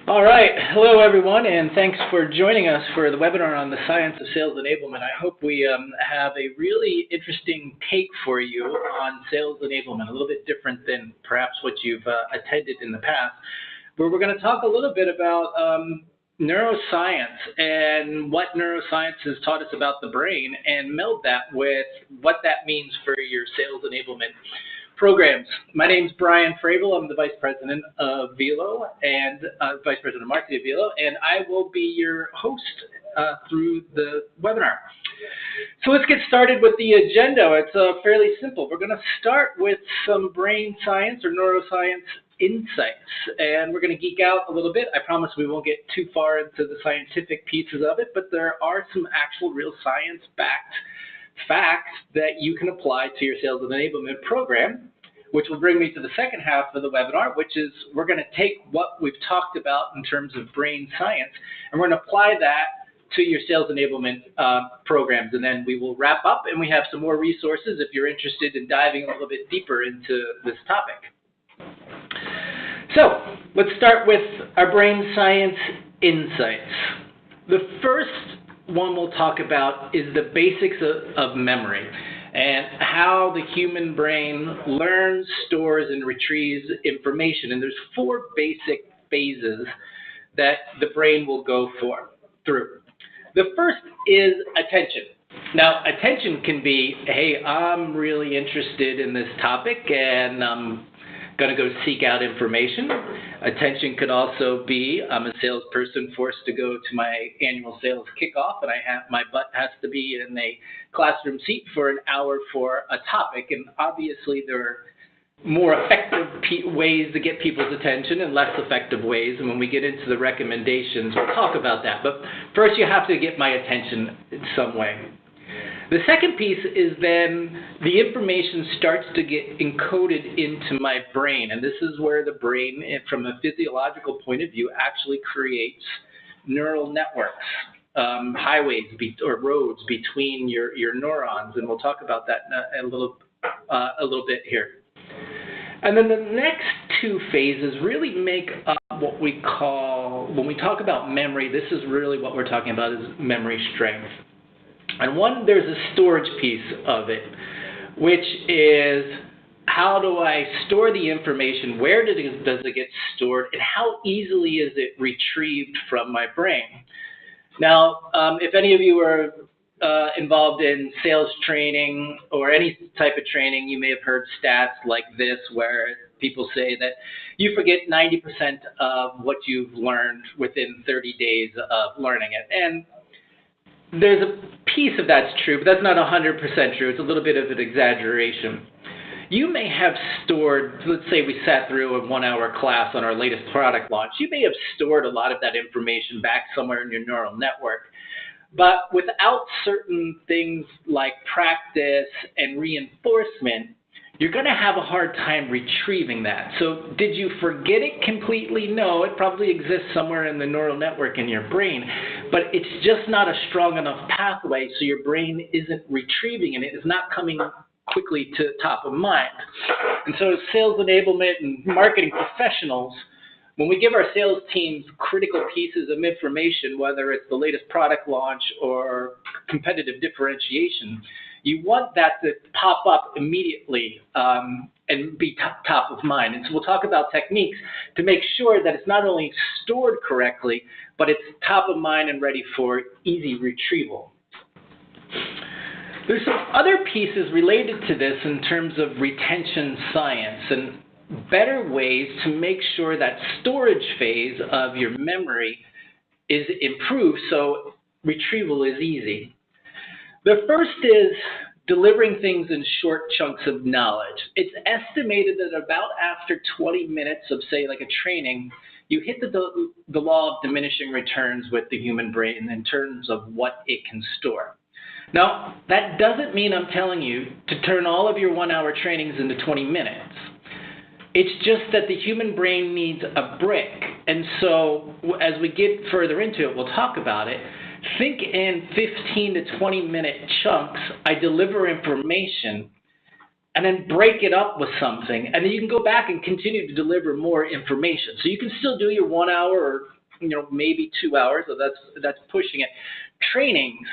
All right. Hello, everyone, and thanks for joining us for the webinar on the science of sales enablement. I hope we have a really interesting take for you on sales enablement, a little bit different than perhaps what you've attended in the past, where we're going to talk a little bit about neuroscience and what neuroscience has taught us about the brain and meld that with what that means for your sales enablement programs. My name is Brian Fravel. I'm the Vice President of Veelo and Vice President of Marketing at Veelo, and I will be your host through the webinar. So let's get started with the agenda. It's fairly simple. We're going to start with some brain science or neuroscience insights, and we're going to geek out a little bit. I promise we won't get too far into the scientific pieces of it, but there are some actual real science-backed facts that you can apply to your sales and enablement program, which will bring me to the second half of the webinar, which is we're going to take what we've talked about in terms of brain science, and we're going to apply that to your sales enablement programs. And then we will wrap up, and we have some more resources if you're interested in diving a little bit deeper into this topic. So let's start with our brain science insights. The first one we'll talk about is the basics of memory and how the human brain learns, stores, and retrieves information. And there's four basic phases that the brain will go through. The first is attention. Now, attention can be, hey, I'm really interested in this topic, and I'm going to go seek out information. Attention could also be, I'm a salesperson forced to go to my annual sales kickoff, and my butt has to be in a classroom seat for an hour for a topic. And obviously, there are more effective ways to get people's attention and less effective ways. And when we get into the recommendations, we'll talk about that. But first, you have to get my attention in some way. The second piece is then the information starts to get encoded into my brain, and this is where the brain, from a physiological point of view, actually creates neural networks, highways or roads between your neurons, and we'll talk about that in a little bit here. And then the next two phases really make up what we call, when we talk about memory, this is really what we're talking about is memory strength. And there's a storage piece of it, which is how do I store the information, where does it get stored, and how easily is it retrieved from my brain? Now, if any of you are involved in sales training or any type of training, you may have heard stats like this where people say that you forget 90% of what you've learned within 30 days of learning it. And there's a piece of that's true, but that's not 100% true. It's a little bit of an exaggeration. You may have stored, let's say we sat through a 1-hour class on our latest product launch. You may have stored a lot of that information back somewhere in your neural network. But without certain things like practice and reinforcement, you're going to have a hard time retrieving that. So did you forget it completely? No, it probably exists somewhere in the neural network in your brain, but it's just not a strong enough pathway, so your brain isn't retrieving it. It's not coming quickly to top of mind. And so as sales enablement and marketing professionals, when we give our sales teams critical pieces of information, whether it's the latest product launch or competitive differentiation, you want that to pop up immediately and be top of mind. And so we'll talk about techniques to make sure that it's not only stored correctly, but it's top of mind and ready for easy retrieval. There's some other pieces related to this in terms of retention science and better ways to make sure that storage phase of your memory is improved so retrieval is easy. The first is delivering things in short chunks of knowledge. It's estimated that about after 20 minutes of, say, like a training, you hit the law of diminishing returns with the human brain in terms of what it can store. Now, that doesn't mean I'm telling you to turn all of your 1-hour trainings into 20 minutes. It's just that the human brain needs a break. And so as we get further into it, we'll talk about it. Think in 15 to 20-minute chunks. I deliver information and then break it up with something. And then you can go back and continue to deliver more information. So you can still do your 1 hour or maybe 2 hours, so that's pushing it. Trainings,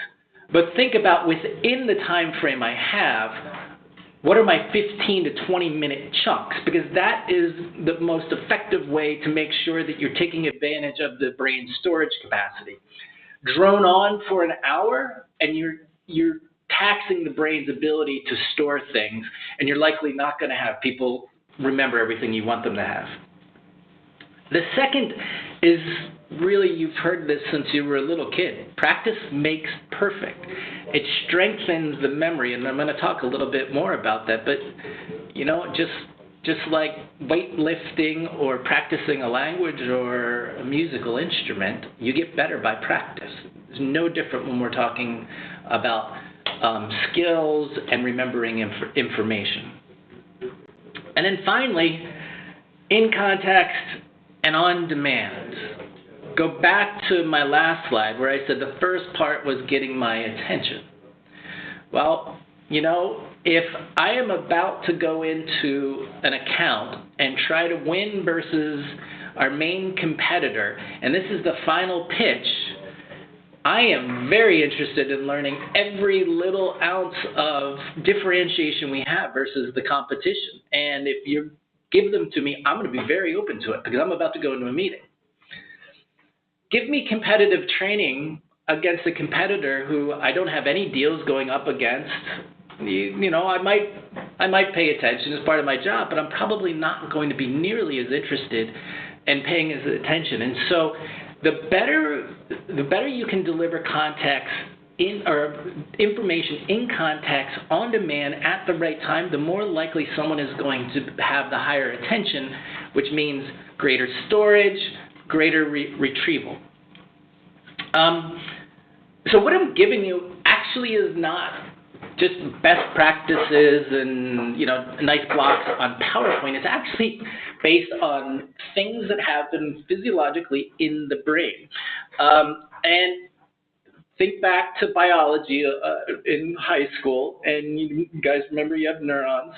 but think about within the time frame I have, what are my 15 to 20 minute chunks? Because that is the most effective way to make sure that you're taking advantage of the brain's storage capacity. Drone on for an hour, and you're taxing the brain's ability to store things, and you're likely not going to have people remember everything you want them to have. The second is really, you've heard this since you were a little kid. Practice makes perfect. It strengthens the memory, and I'm going to talk a little bit more about that. But just like weightlifting or practicing a language or a musical instrument, you get better by practice. It's no different when we're talking about skills and remembering information. And then finally, in context and on demand. Go back to my last slide where I said the first part was getting my attention. Well, if I am about to go into an account and try to win versus our main competitor, and this is the final pitch, I am very interested in learning every little ounce of differentiation we have versus the competition. And if you give them to me, I'm going to be very open to it because I'm about to go into a meeting. Give me competitive training against a competitor who I don't have any deals going up against. I might pay attention as part of my job, but I'm probably not going to be nearly as interested in paying his attention. And so the better you can deliver context or information in context on demand at the right time, the more likely someone is going to have the higher attention, which means greater storage, greater retrieval. So what I'm giving you actually is not just best practices and nice blocks on PowerPoint. It's actually based on things that happen physiologically in the brain. And think back to biology in high school, and you guys remember you have neurons.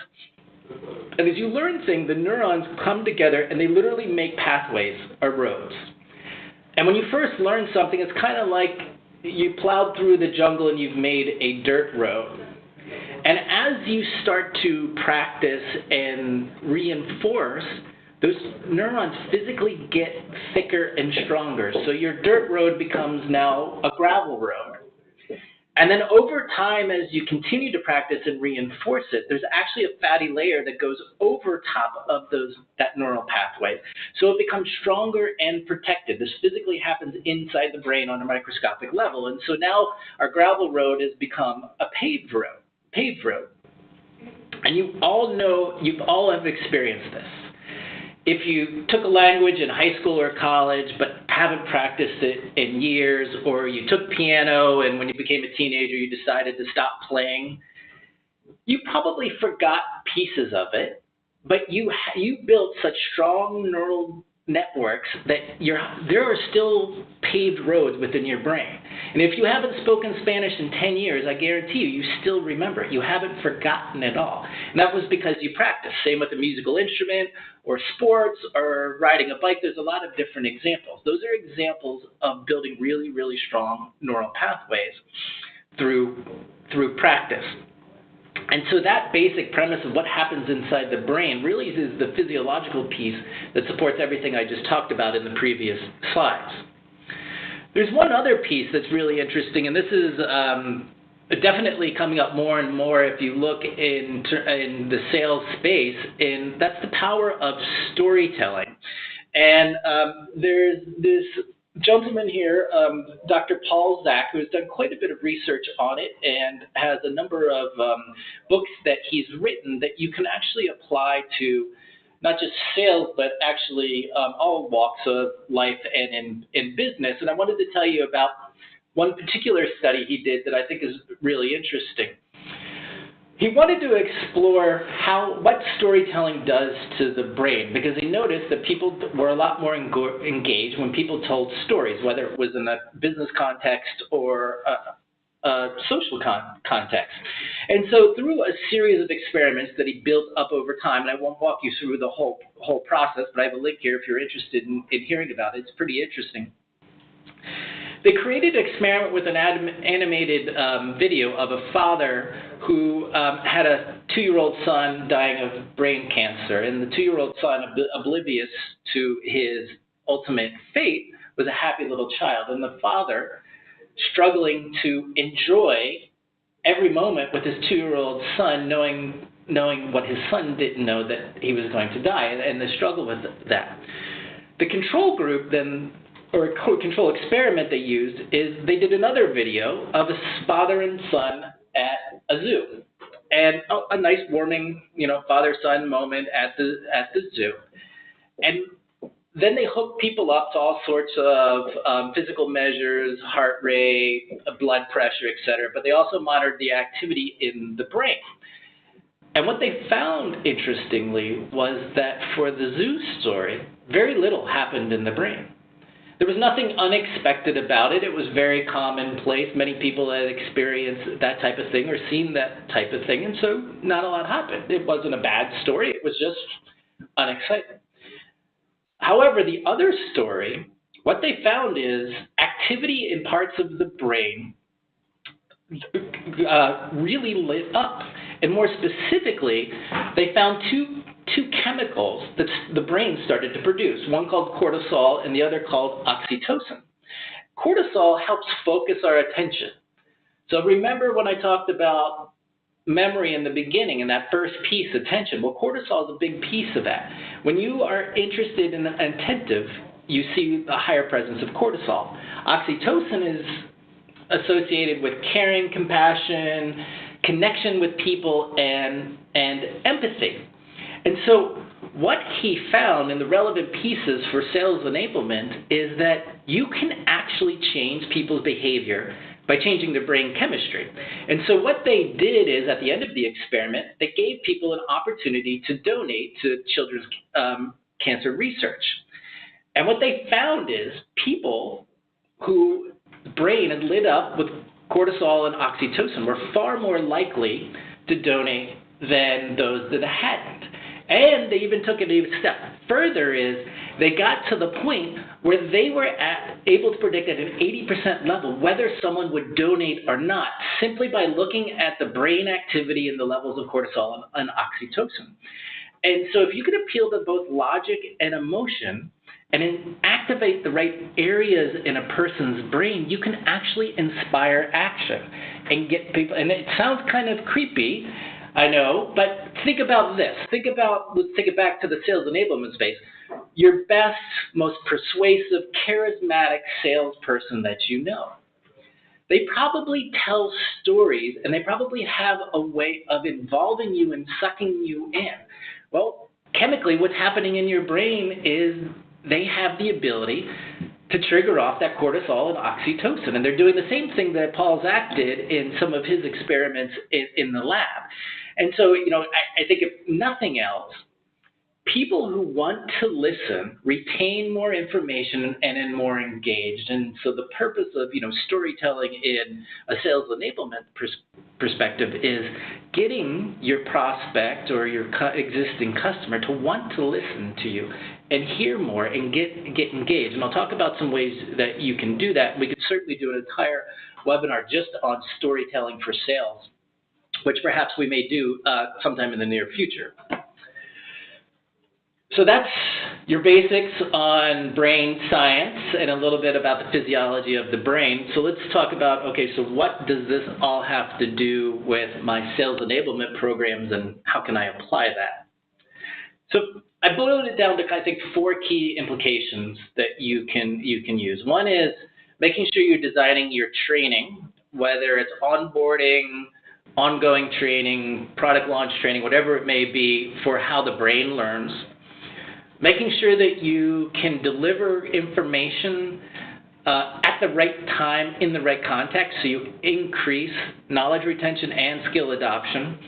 And as you learn things, the neurons come together and they literally make pathways or roads. And when you first learn something, it's kind of like you plowed through the jungle and you've made a dirt road. And as you start to practice and reinforce, those neurons physically get thicker and stronger. So your dirt road becomes now a gravel road. And then over time, as you continue to practice and reinforce it, there's actually a fatty layer that goes over top of that neural pathway. So it becomes stronger and protected. This physically happens inside the brain on a microscopic level. And so now our gravel road has become a paved road. And you all have experienced this. If you took a language in high school or college but haven't practiced it in years, or you took piano and when you became a teenager you decided to stop playing, you probably forgot pieces of it, but you built such strong neural networks that there are still paved roads within your brain. And if you haven't spoken Spanish in 10 years, I guarantee you still remember it. You haven't forgotten it all. And that was because you practiced. Same with a musical instrument or sports or riding a bike. There's a lot of different examples. Those are examples of building really, really strong neural pathways through practice. And so that basic premise of what happens inside the brain really is the physiological piece that supports everything I just talked about in the previous slides. There's one other piece that's really interesting, and this is definitely coming up more and more if you look in the sales space, and that's the power of storytelling. And there's this gentleman here, Dr. Paul Zak, who has done quite a bit of research on it and has a number of books that he's written that you can actually apply to not just sales, but actually all walks of life and in business. And I wanted to tell you about one particular study he did that I think is really interesting. He wanted to explore what storytelling does to the brain, because he noticed that people were a lot more engaged when people told stories, whether it was in a business context or social context. And so through a series of experiments that he built up over time, and I won't walk you through the whole process, but I have a link here if you're interested in hearing about it. It's pretty interesting. They created an experiment with an animated video of a father who had a 2-year-old son dying of brain cancer. And the 2-year-old son, oblivious to his ultimate fate, was a happy little child. And the father, struggling to enjoy every moment with his 2-year-old son, knowing what his son didn't know, that he was going to die, and the struggle with that. The control group then, or control experiment they used, is they did another video of a father and son at a zoo, and a nice warming, father-son moment at the zoo, and then they hooked people up to all sorts of physical measures, heart rate, blood pressure, etc. But they also monitored the activity in the brain. And what they found, interestingly, was that for the zoo story, very little happened in the brain. There was nothing unexpected about it. It was very commonplace. Many people had experienced that type of thing or seen that type of thing, and so not a lot happened. It wasn't a bad story. It was just unexciting. However, the other story, what they found is activity in parts of the brain really lit up. And more specifically, they found two chemicals that the brain started to produce, one called cortisol and the other called oxytocin. Cortisol helps focus our attention. So remember when I talked about memory in the beginning and that first piece, attention? Well, cortisol is a big piece of that. When you are interested and attentive, you see a higher presence of cortisol. Oxytocin is associated with caring, compassion, connection with people, and empathy. And so what he found in the relevant pieces for sales enablement is that you can actually change people's behavior by changing their brain chemistry. And so what they did is, at the end of the experiment, they gave people an opportunity to donate to children's cancer research. And what they found is people whose brain had lit up with cortisol and oxytocin were far more likely to donate than those that hadn't. And they even took it a step further, is they got to the point where they were able to predict at an 80% level whether someone would donate or not, simply by looking at the brain activity and the levels of cortisol and oxytocin. And so if you can appeal to both logic and emotion and then activate the right areas in a person's brain, you can actually inspire action and get people. And it sounds kind of creepy, I know, but think about this. Let's take it back to the sales enablement space. Your best, most persuasive, charismatic salesperson that you know. They probably tell stories, and they probably have a way of involving you and sucking you in. Well, chemically, what's happening in your brain is they have the ability to trigger off that cortisol and oxytocin. And they're doing the same thing that Paul Zak did in some of his experiments in the lab. And so, I think if nothing else, people who want to listen retain more information and are more engaged. And so the purpose of, storytelling in a sales enablement perspective is getting your prospect or your existing customer to want to listen to you and hear more and get engaged. And I'll talk about some ways that you can do that. We could certainly do an entire webinar just on storytelling for sales, which perhaps we may do sometime in the near future. So that's your basics on brain science and a little bit about the physiology of the brain. So let's talk about, okay, so what does this all have to do with my sales enablement programs and how can I apply that? So I boiled it down to, I think, 4 key implications that you can use. One is making sure you're designing your training, whether it's onboarding, ongoing training, product launch training, whatever it may be, for how the brain learns. Making sure that you can deliver information at the right time in the right context, so you increase knowledge retention and skill adoption.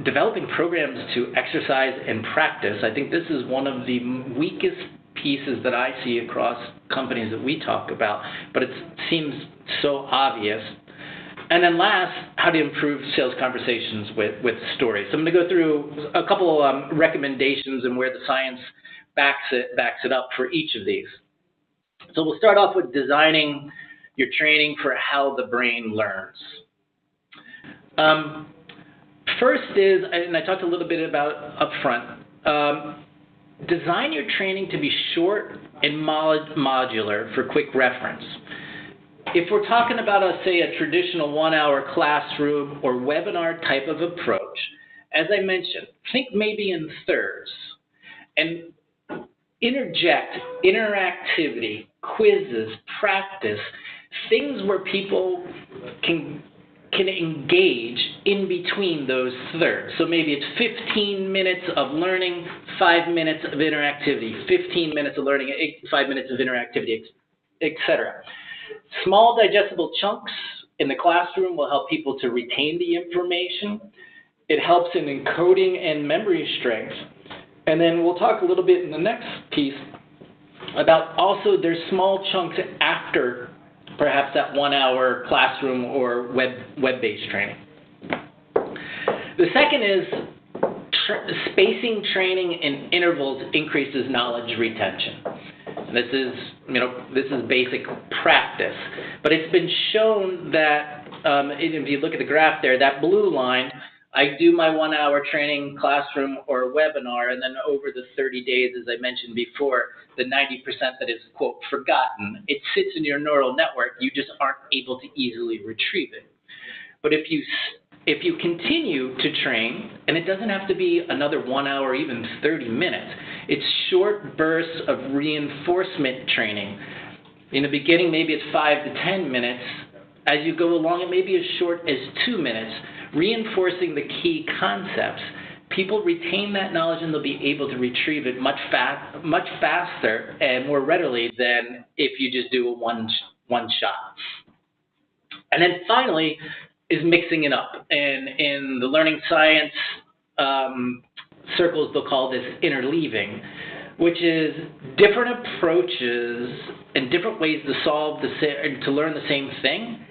Developing programs to exercise and practice. I think this is one of the weakest pieces that I see across companies that we talk about, but it seems so obvious. And then last, how to improve sales conversations with stories. So I'm going to go through a couple recommendations and where the science backs it up for each of these. So we'll start off with designing your training for how the brain learns. First is, and I talked a little bit about upfront, design your training to be short and modular for quick reference. If we're talking about, say, a traditional 1-hour classroom or webinar type of approach, as I mentioned, think maybe in thirds and interject interactivity, quizzes, practice, things where people can engage in between those thirds. So maybe it's 15 minutes of learning, 5 minutes of interactivity, 15 minutes of learning, 5 minutes of interactivity, etc. Small digestible chunks in the classroom will help people to retain the information. It helps in encoding and memory strength. And then we'll talk a little bit in the next piece about also there's small chunks after perhaps that 1-hour classroom or web-based training. The second is spacing training in intervals increases knowledge retention. And this is basic practice, but it's been shown that if you look at the graph there, that blue line, I do my 1-hour training classroom or webinar, and then over the 30 days, as I mentioned before, the 90% that is, quote, forgotten, it sits in your neural network. You just aren't able to easily retrieve it. But if you continue to train, and it doesn't have to be another 1 hour, even 30 minutes, it's short bursts of reinforcement training. In the beginning, maybe it's 5 to 10 minutes. As you go along, it may be as short as 2 minutes, reinforcing the key concepts. People retain that knowledge and they'll be able to retrieve it much faster and more readily than if you just do a one shot. And then finally is mixing it up. And in the learning science circles, they'll call this interleaving, which is different approaches and different ways to learn the same thing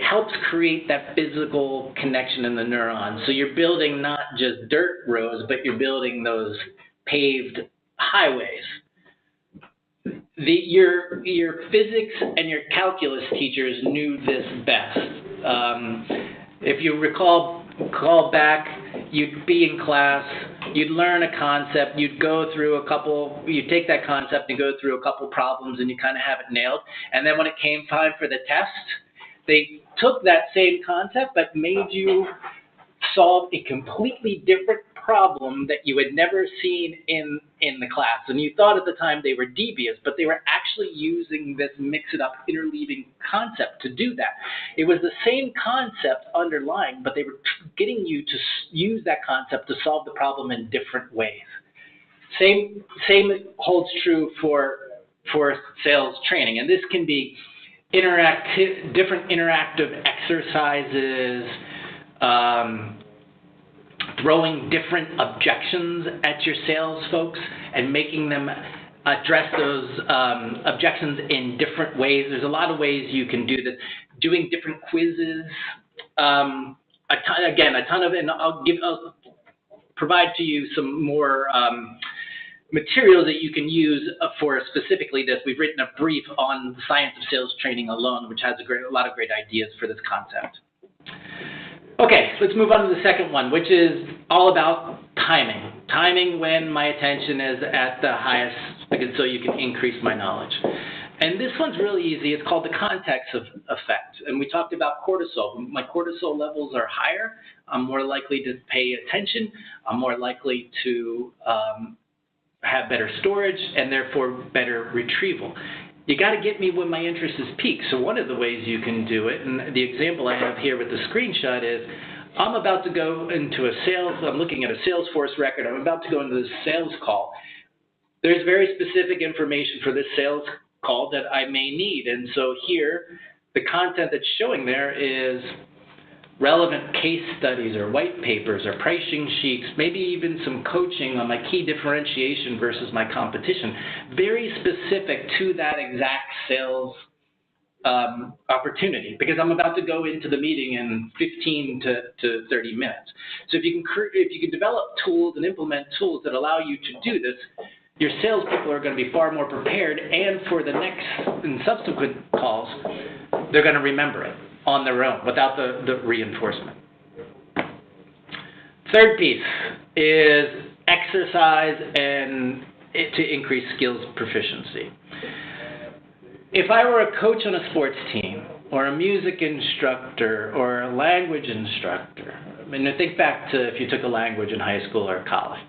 helps create that physical connection in the neurons. So you're building not just dirt roads, but you're building those paved highways. Your physics and your calculus teachers knew this best. If you recall back, you'd be in class, you'd learn a concept, you'd take that concept and go through a couple problems and you kind of have it nailed. And then when it came time for the test, they took that same concept but made you solve a completely different problem that you had never seen in the class. And you thought at the time they were devious, but they were actually using this mix-it-up, interleaving concept to do that. It was the same concept underlying, but they were getting you to use that concept to solve the problem in different ways. Same holds true for sales training, and this can be different interactive exercises, throwing different objections at your sales folks and making them address those objections in different ways. There's a lot of ways you can do this. Doing different quizzes, and I'll provide to you some more materials that you can use for specifically this. We've written a brief on the science of sales training alone, which has a lot of great ideas for this concept. Okay, let's move on to the second one, which is all about timing. Timing when my attention is at the highest, so you can increase my knowledge. And this one's really easy. It's called the context effect. And we talked about cortisol. When my cortisol levels are higher, I'm more likely to pay attention. I'm more likely to have better storage and therefore better retrieval. You got to get me when my interest is peaked. So one of the ways you can do it, and the example I have here with the screenshot is, I'm about to go into I'm looking at a Salesforce record. I'm about to go into this sales call. There's very specific information for this sales call that I may need. And so here, the content that's showing there is relevant case studies or white papers or pricing sheets, maybe even some coaching on my key differentiation versus my competition, very specific to that exact sales opportunity, because I'm about to go into the meeting in 15 to 30 minutes. So if you can develop tools and implement tools that allow you to do this, your salespeople are going to be far more prepared, and for the next and subsequent calls, they're going to remember it on their own without the reinforcement. Third piece is exercise and to increase skills proficiency. If I were a coach on a sports team, or a music instructor, or a language instructor, I mean, think back to if you took a language in high school or college.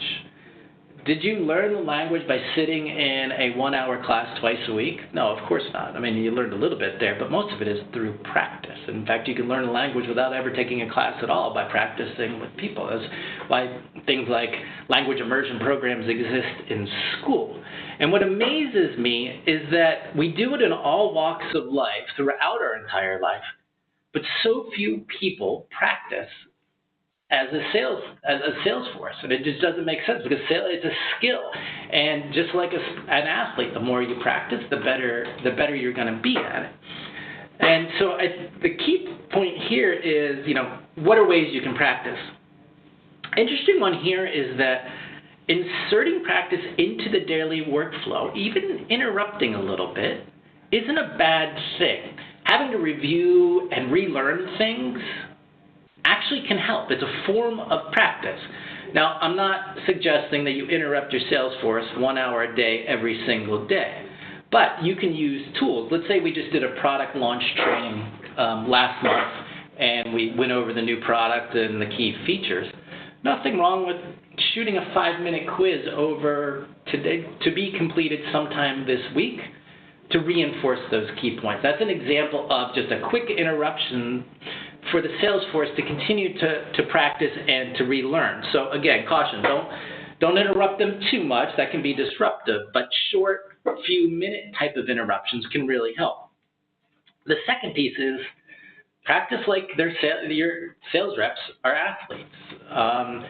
Did you learn the language by sitting in a 1-hour class twice a week? No, of course not. I mean, you learned a little bit there, but most of it is through practice. In fact, you can learn a language without ever taking a class at all by practicing with people. That's why things like language immersion programs exist in school. And what amazes me is that we do it in all walks of life throughout our entire life, but so few people practice as a sales force, and it just doesn't make sense because it's a skill, and just like an athlete, the more you practice, the better you're going to be at it. And so the key point here is, what are ways you can practice? Interesting one here is that inserting practice into the daily workflow, even interrupting a little bit, isn't a bad thing. Having to review and relearn things actually can help. It's a form of practice. Now, I'm not suggesting that you interrupt your sales force 1 hour a day every single day, but you can use tools. Let's say we just did a product launch training last month, and we went over the new product and the key features. Nothing wrong with shooting a 5-minute quiz over today to be completed sometime this week to reinforce those key points. That's an example of just a quick interruption for the sales force to continue to practice and to relearn. So again, caution, don't interrupt them too much. That can be disruptive, but short, few-minute type of interruptions can really help. The second piece is practice like your sales reps are athletes.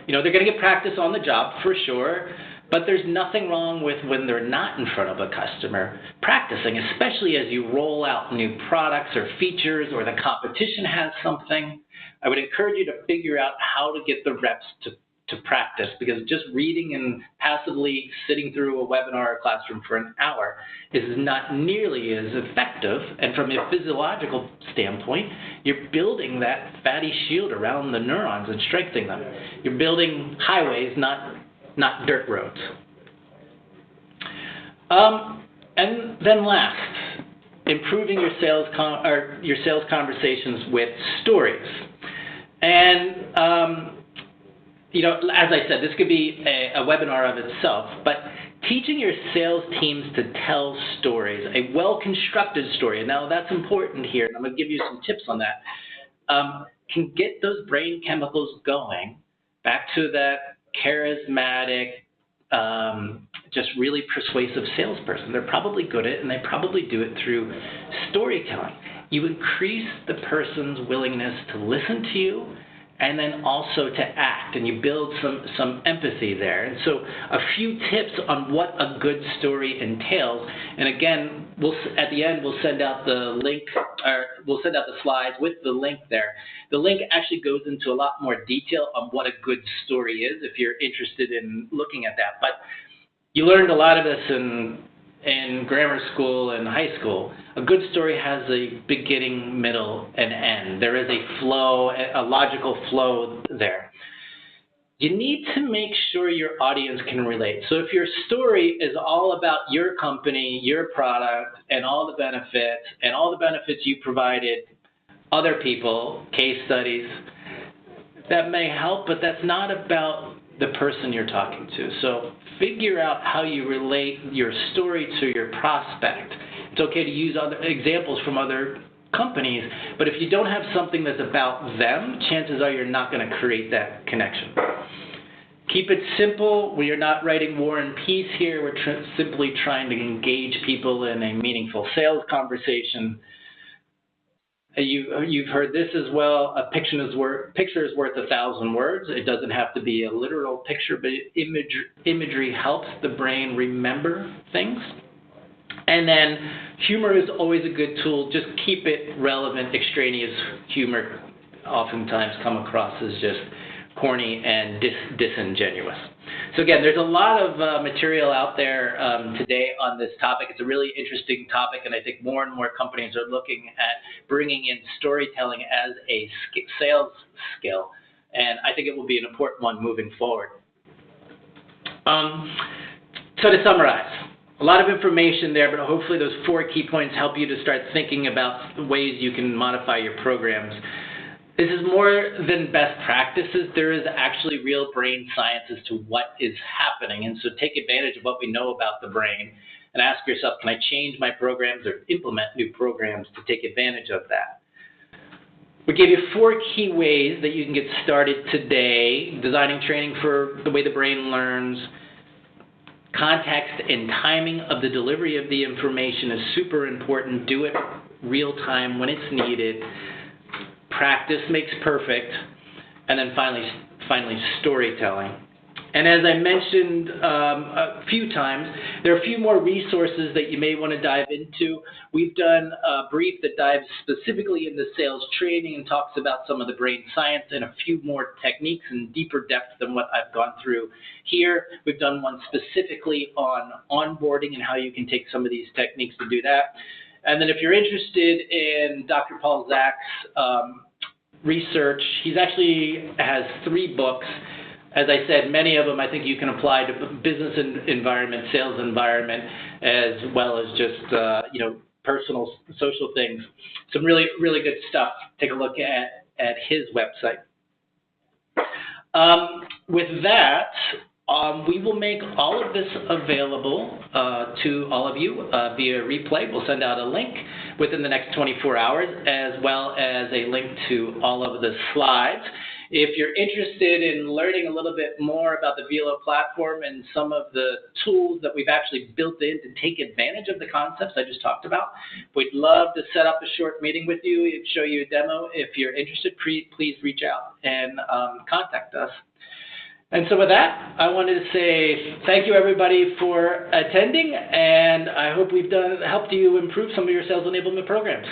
They're going to get practice on the job for sure, but there's nothing wrong with when they're not in front of a customer practicing, especially as you roll out new products or features or the competition has something. I would encourage you to figure out how to get the reps to practice, because just reading and passively sitting through a webinar or classroom for an hour is not nearly as effective. And from a physiological standpoint, you're building that fatty shield around the neurons and strengthening them. You're building highways, not dirt roads. And then last, improving your sales conversations with stories. And as I said, this could be a webinar of itself, but teaching your sales teams to tell stories, a well-constructed story, and now that's important here, and I'm going to give you some tips on that, can get those brain chemicals going back to that charismatic, just really persuasive salesperson. They're probably good at it, and they probably do it through storytelling. You increase the person's willingness to listen to you, and then also to act, and you build some empathy there. And so a few tips on what a good story entails. And again, at the end, we'll send out the link, or we'll send out the slides with the link there. The link actually goes into a lot more detail on what a good story is if you're interested in looking at that. But you learned a lot of this in grammar school and high school. A good story has a beginning, middle, and end. There is a flow, a logical flow there. You need to make sure your audience can relate. So if your story is all about your company, your product, and all the benefits you provided other people, case studies, that may help, but that's not about the person you're talking to. So figure out how you relate your story to your prospect. It's okay to use other examples from other companies, but if you don't have something that's about them, chances are you're not going to create that connection. Keep it simple. We are not writing War and Peace here. We're simply trying to engage people in a meaningful sales conversation. You've heard this as well. A picture is worth 1,000 words. It doesn't have to be a literal picture, but imagery helps the brain remember things. And then humor is always a good tool. Just keep it relevant. Extraneous humor oftentimes come across as just corny and disingenuous. So again, there's a lot of material out there today on this topic. It's a really interesting topic, and I think more and more companies are looking at bringing in storytelling as a sales skill, and I think it will be an important one moving forward. So to summarize, a lot of information there, but hopefully those 4 key points help you to start thinking about the ways you can modify your programs. This is more than best practices. There is actually real brain science as to what is happening. And so take advantage of what we know about the brain and ask yourself, can I change my programs or implement new programs to take advantage of that? We gave you 4 key ways that you can get started today. Designing training for the way the brain learns. Context and timing of the delivery of the information is super important. Do it real time when it's needed. Practice makes perfect. And then finally, storytelling. And as I mentioned a few times, there are a few more resources that you may want to dive into. We've done a brief that dives specifically into sales training and talks about some of the brain science and a few more techniques in deeper depth than what I've gone through here. We've done one specifically on onboarding and how you can take some of these techniques to do that. And then if you're interested in Dr. Paul Zach's research, he actually has 3 books. As I said, many of them I think you can apply to business environment, sales environment, as well as just personal, social things. Some really, really good stuff. Take a look at his website. With that, we will make all of this available to all of you via replay. We'll send out a link within the next 24 hours, as well as a link to all of the slides. If you're interested in learning a little bit more about the Veelo platform and some of the tools that we've actually built in to take advantage of the concepts I just talked about, we'd love to set up a short meeting with you and show you a demo. If you're interested, please reach out and contact us. And so with that, I wanted to say thank you, everybody, for attending, and I hope we've helped you improve some of your sales enablement programs.